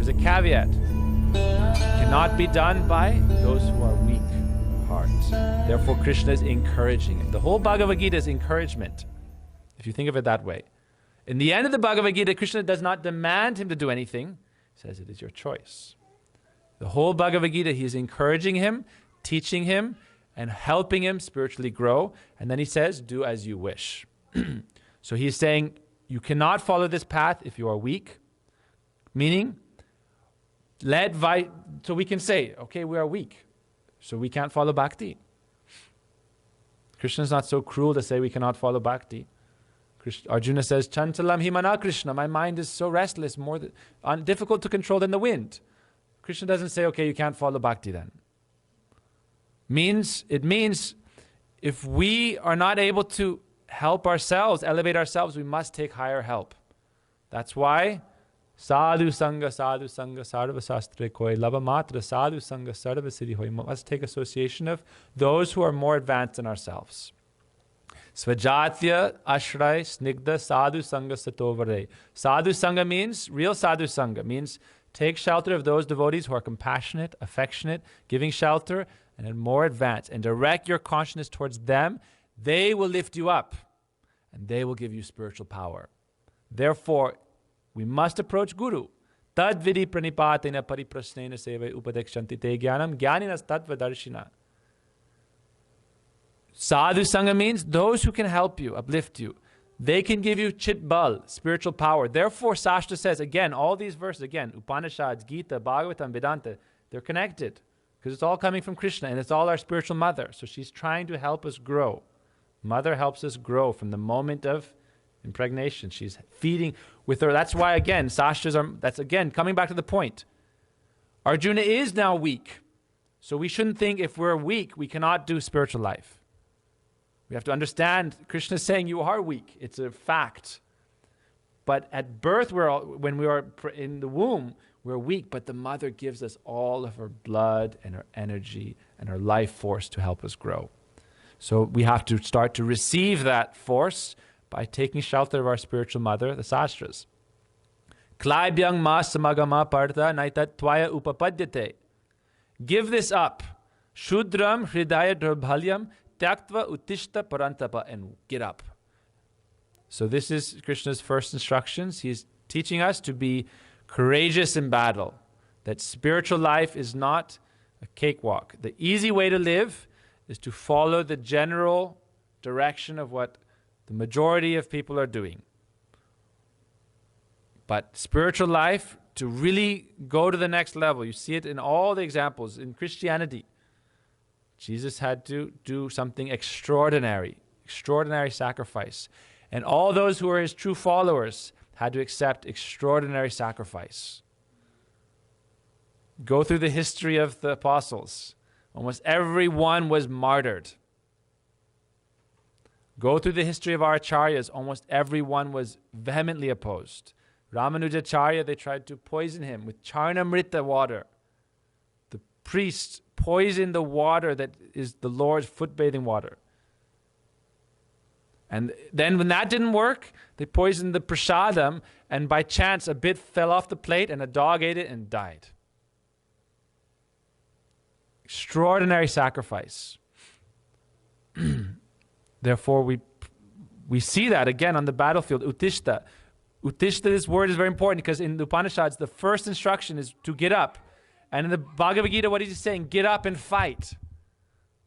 there's a caveat. Cannot be done by those who are weak of heart. Therefore, Krishna is encouraging it. The whole Bhagavad Gita is encouragement, if you think of it that way. In the end of the Bhagavad Gita, Krishna does not demand him to do anything. He says it is your choice. The whole Bhagavad Gita, he is encouraging him, teaching him, and helping him spiritually grow. And then he says, do as you wish. So he's saying, you cannot follow this path if you are weak. Meaning, so we can say, okay, we are weak, so we can't follow bhakti. Krishna is not so cruel to say we cannot follow bhakti. Arjuna says, Chantalam himana Krishna, my mind is so restless, difficult to control than the wind. Krishna doesn't say, okay, you can't follow bhakti then. It means if we are not able to help ourselves, elevate ourselves, we must take higher help. That's why sadhu sangha sarva sastre koi lava matra sadhu sangha sarva siddhi hoy. Must take association of those who are more advanced than ourselves. Svajatya ashray snigdha sadhu sangha satovare. Sadhu sangha means, real sadhu sangha means take shelter of those devotees who are compassionate, affectionate, giving shelter, and are more advanced, and direct your consciousness towards them. They will lift you up, and they will give you spiritual power. Therefore, we must approach Guru. Tad vidi pranipatena pariprasnena seva upadekshanti te jnanam jnaninas tattva darshina. Sadhu Sangha means those who can help you, uplift you. They can give you chit bal, spiritual power. Therefore, Shastra says, again, all these verses, again, Upanishads, Gita, Bhagavatam, Vedanta, they're connected. Because it's all coming from Krishna, and it's all our spiritual mother. So she's trying to help us grow. Mother helps us grow from the moment of impregnation. She's feeding with her. That's why, again, that's again, coming back to the point. Arjuna is now weak. So we shouldn't think if we're weak, we cannot do spiritual life. We have to understand, Krishna is saying you are weak. It's a fact. But at birth, when we are in the womb, we're weak. But the mother gives us all of her blood and her energy and her life force to help us grow. So we have to start to receive that force by taking shelter of our spiritual mother, the Sastras. Klaibhyang ma samagama partha naitat tvaya upapadyate. Give this up. Shudram hridaya drabhalyam Tyaktva utishta parantapa, and get up. So this is Krishna's first instructions. He's teaching us to be courageous in battle. That spiritual life is not a cakewalk. The easy way to live is to follow the general direction of what the majority of people are doing. But spiritual life, to really go to the next level, you see it in all the examples in Christianity. Jesus had to do something extraordinary sacrifice. And all those who were his true followers had to accept extraordinary sacrifice. Go through the history of the apostles. Almost everyone was martyred. Go through the history of our acharyas. Almost everyone was vehemently opposed. Ramanujacharya, they tried to poison him with charnamrita water. The priests poisoned the water that is the Lord's foot-bathing water. And then when that didn't work, they poisoned the prasadam, and by chance a bit fell off the plate and a dog ate it and died. Extraordinary sacrifice. Therefore, we see that again on the battlefield. Utishta. Utishta, this word is very important because in the Upanishads, the first instruction is to get up. And in the Bhagavad Gita, what is he saying? Get up and fight.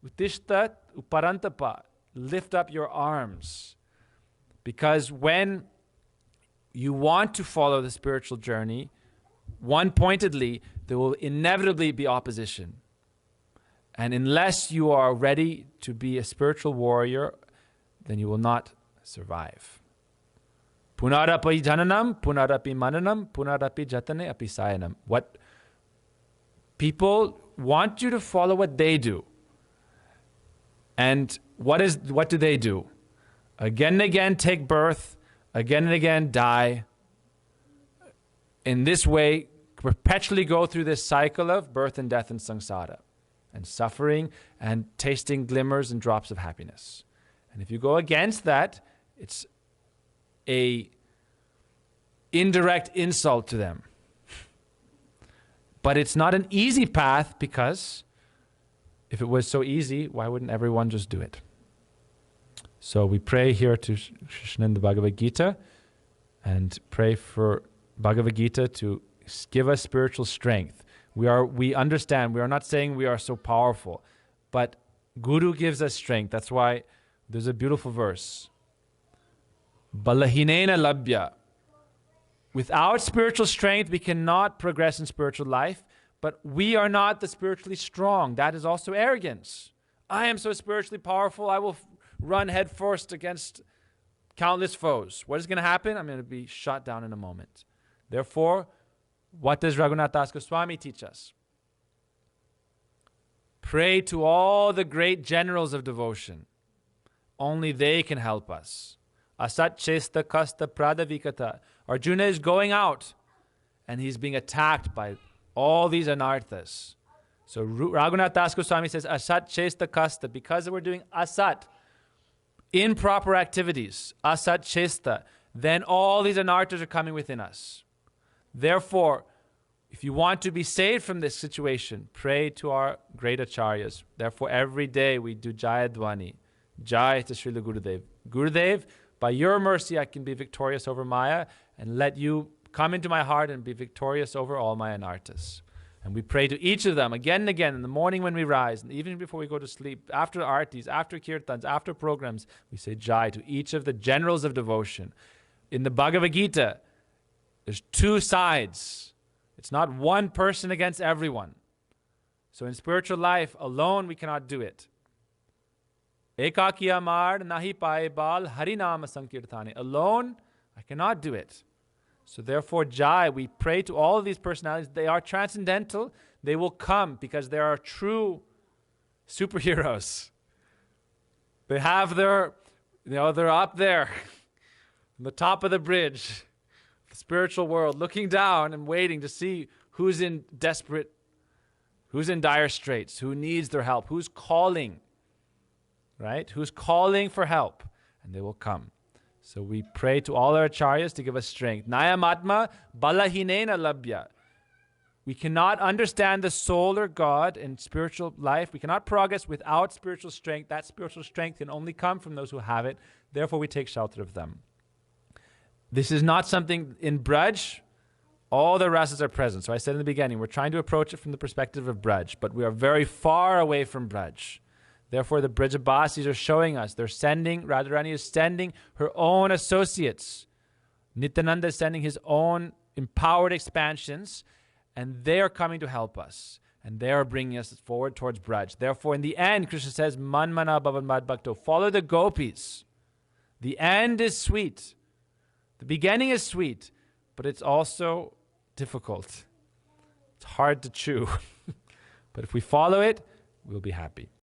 Utishta uparantapa. Lift up your arms. Because when you want to follow the spiritual journey, one-pointedly, there will inevitably be opposition. And unless you are ready to be a spiritual warrior, then you will not survive. Punarapi jananam, punarapi mananam, punarapi jatane api sayanam. What people want you to follow what they do. And what do they do? Again and again take birth, again and again die. In this way, perpetually go through this cycle of birth and death and samsara, and suffering and tasting glimmers and drops of happiness. And if you go against that, it's a indirect insult to them. But it's not an easy path, because if it was so easy, why wouldn't everyone just do it? So we pray here to Krishna in the Bhagavad Gita, and pray for Bhagavad Gita to give us spiritual strength. We understand, we are not saying we are so powerful, but Guru gives us strength. That's why there's a beautiful verse. Balahinena labhya. Without spiritual strength, we cannot progress in spiritual life, but we are not the spiritually strong. That is also arrogance. I am so spiritually powerful, I will run headfirst against countless foes. What is going to happen? I'm going to be shot down in a moment. Therefore, what does Raghunath Das Goswami teach us? Pray to all the great generals of devotion. Only they can help us. Asat chesta kasta pradavikata. Arjuna is going out and he's being attacked by all these anarthas. So Raghunath Das Goswami says, Asat chesta kasta, because we're doing asat, improper activities, asat chesta, then all these anarthas are coming within us. Therefore, if you want to be saved from this situation, pray to our great acharyas. Therefore, every day we do Jayadvani, Jai to Srila Gurudev. Gurudev, by your mercy, I can be victorious over Maya, and let you come into my heart and be victorious over all my anarthas. And we pray to each of them again and again in the morning when we rise, and even before we go to sleep, after artis, after kirtans, after programs, we say Jai to each of the generals of devotion. In the Bhagavad Gita, there's two sides. It's not one person against everyone. So in spiritual life, alone we cannot do it. Ekaki amar nahi pae bal harinama sankirtane. Alone, I cannot do it. So therefore, Jai, we pray to all of these personalities. They are transcendental. They will come because they are true superheroes. They have they're up there, on the top of the bridge, the spiritual world, looking down and waiting to see who's in dire straits, who needs their help, who's calling, right? Who's calling for help, and they will come. So we pray to all our acharyas to give us strength. Nayamatma balahinena labhya. We cannot understand the soul or God in spiritual life. We cannot progress without spiritual strength. That spiritual strength can only come from those who have it. Therefore, we take shelter of them. This is not something in Braj. All the rasas are present. So I said in the beginning, we're trying to approach it from the perspective of Braj, but we are very far away from Braj. Therefore, the Brajabasis are showing us, Radharani is sending her own associates. Nityananda is sending his own empowered expansions, and they are coming to help us. And they are bringing us forward towards Braj. Therefore, in the end, Krishna says, Manmana bhavan mad bhakto. Follow the gopis. The end is sweet. The beginning is sweet, but it's also difficult. It's hard to chew. But if we follow it, we'll be happy.